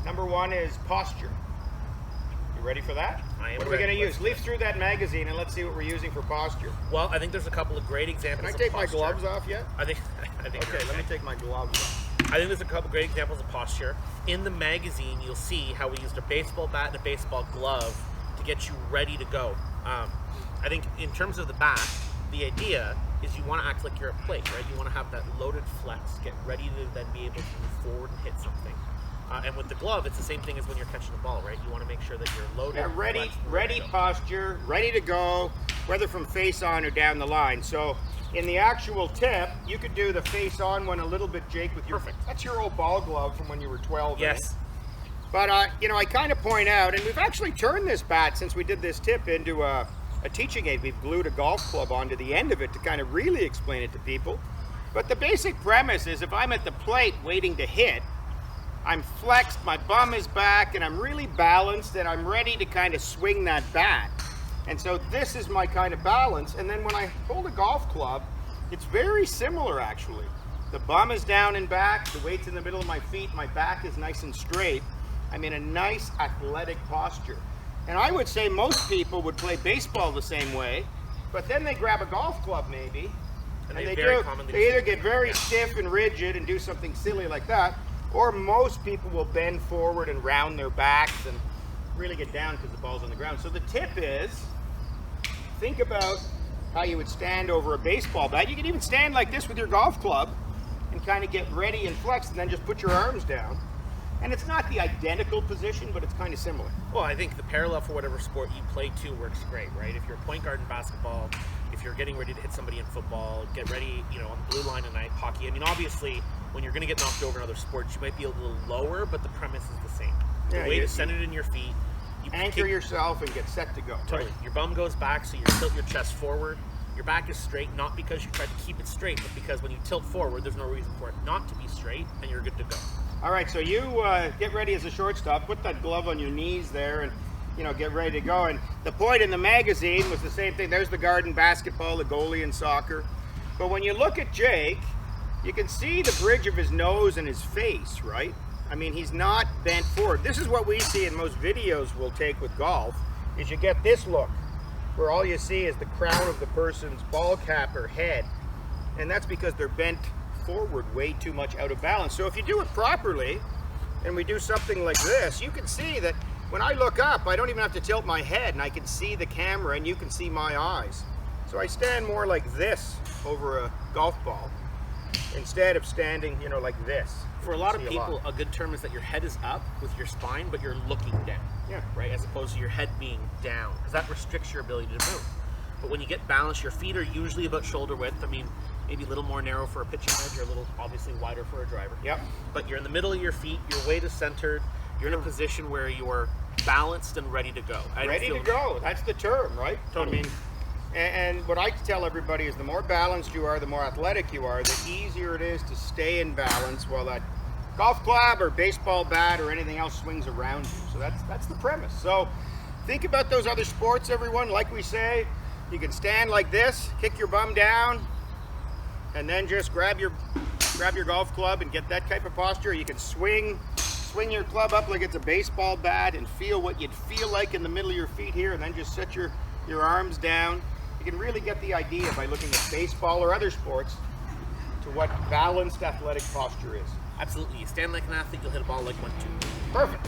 Number one is posture. You ready for that? I am. What are we going to use? Leaf through that magazine and let's see what we're using for posture. Well, I think there's a couple of great examples. Can I take of posture. my gloves off yet? I think. Okay, let me take my gloves off. I think there's a couple great examples of posture. In the magazine, you'll see how we used a baseball bat and a baseball glove to get you ready to go. I think in terms of the bat, the idea is you want to act like you're a plate, right? You want to have that loaded flex, get ready to then be able to move forward and hit something. And with the glove, it's the same thing as when you're catching the ball, right? You want to make sure that you're loaded. Yeah, ready flexed, posture, ready to go, whether from face on or down the line. So in the actual tip, you could do the face on one a little bit, Jake, with your... Perfect. That's your old ball glove from when you were 12. Yes. But, you know, I kind of point out, and we've actually turned this bat since we did this tip into a teaching aid. We've glued a golf club onto the end of it to kind of really explain it to people. But the basic premise is if I'm at the plate waiting to hit, I'm flexed, my bum is back, and I'm really balanced, and I'm ready to kind of swing that bat. And so this is my kind of balance. And then when I hold a golf club, it's very similar actually. The bum is down and back, the weight's in the middle of my feet, my back is nice and straight. I'm in a nice athletic posture. And I would say most people would play baseball the same way, but then they grab a golf club maybe, and they either get very stiff and rigid and do something silly like that, or most people will bend forward and round their backs and really get down because the ball's on the ground. So the tip is, think about how you would stand over a baseball bat. You can even stand like this with your golf club and kind of get ready and flex and then just put your arms down. And it's not the identical position, but it's kind of similar. Well, I think the parallel for whatever sport you play to works great, right? If you're a point guard in basketball, if you're getting ready to hit somebody in football, get ready, you know, on the blue line tonight, hockey. I mean, obviously, when you're going to get knocked over in other sports, you might be a little lower, but the premise is the same. The way to send it in your feet. You anchor yourself and get set to go. Totally. Right? Your bum goes back, so you tilt your chest forward. Your back is straight, not because you try to keep it straight, but because when you tilt forward, there's no reason for it not to be straight, and you're good to go. All right, so you get ready as a shortstop, put that glove on your knees there, and you know, get ready to go. And the point in the magazine was the same thing. There's the guard in basketball, the goalie in soccer. But when you look at Jake, you can see the bridge of his nose and his face, right? I mean, he's not bent forward. This is what we see in most videos we'll take with golf, is you get this look, where all you see is the crown of the person's ball cap or head. And that's because they're bent forward way too much out of balance. So if you do it properly, and we do something like this, you can see that when I look up, I don't even have to tilt my head, and I can see the camera, and you can see my eyes. So I stand more like this over a golf ball, instead of standing, you know, like this. For a lot of people, a good term is that your head is up with your spine, but you're looking down. Yeah. Right? As opposed to your head being down, because that restricts your ability to move. But when you get balanced, your feet are usually about shoulder width. I mean, maybe a little more narrow for a pitching wedge, or a little obviously wider for a driver. Yep. But you're in the middle of your feet, your weight is centered, you're in a position where you're balanced and ready to go. Ready to go, that's the term, right? Totally. I mean, and what I tell everybody is the more balanced you are, the more athletic you are, the easier it is to stay in balance while that golf club or baseball bat or anything else swings around you. So that's the premise. So think about those other sports, everyone. Like we say, you can stand like this, kick your bum down, and then just grab your golf club and get that type of posture. You can swing your club up like it's a baseball bat and feel what you'd feel like in the middle of your feet here, and then just set your arms down. You can really get the idea by looking at baseball or other sports to what balanced athletic posture is. Absolutely. You stand like an athlete, you'll hit a ball like one too. Perfect.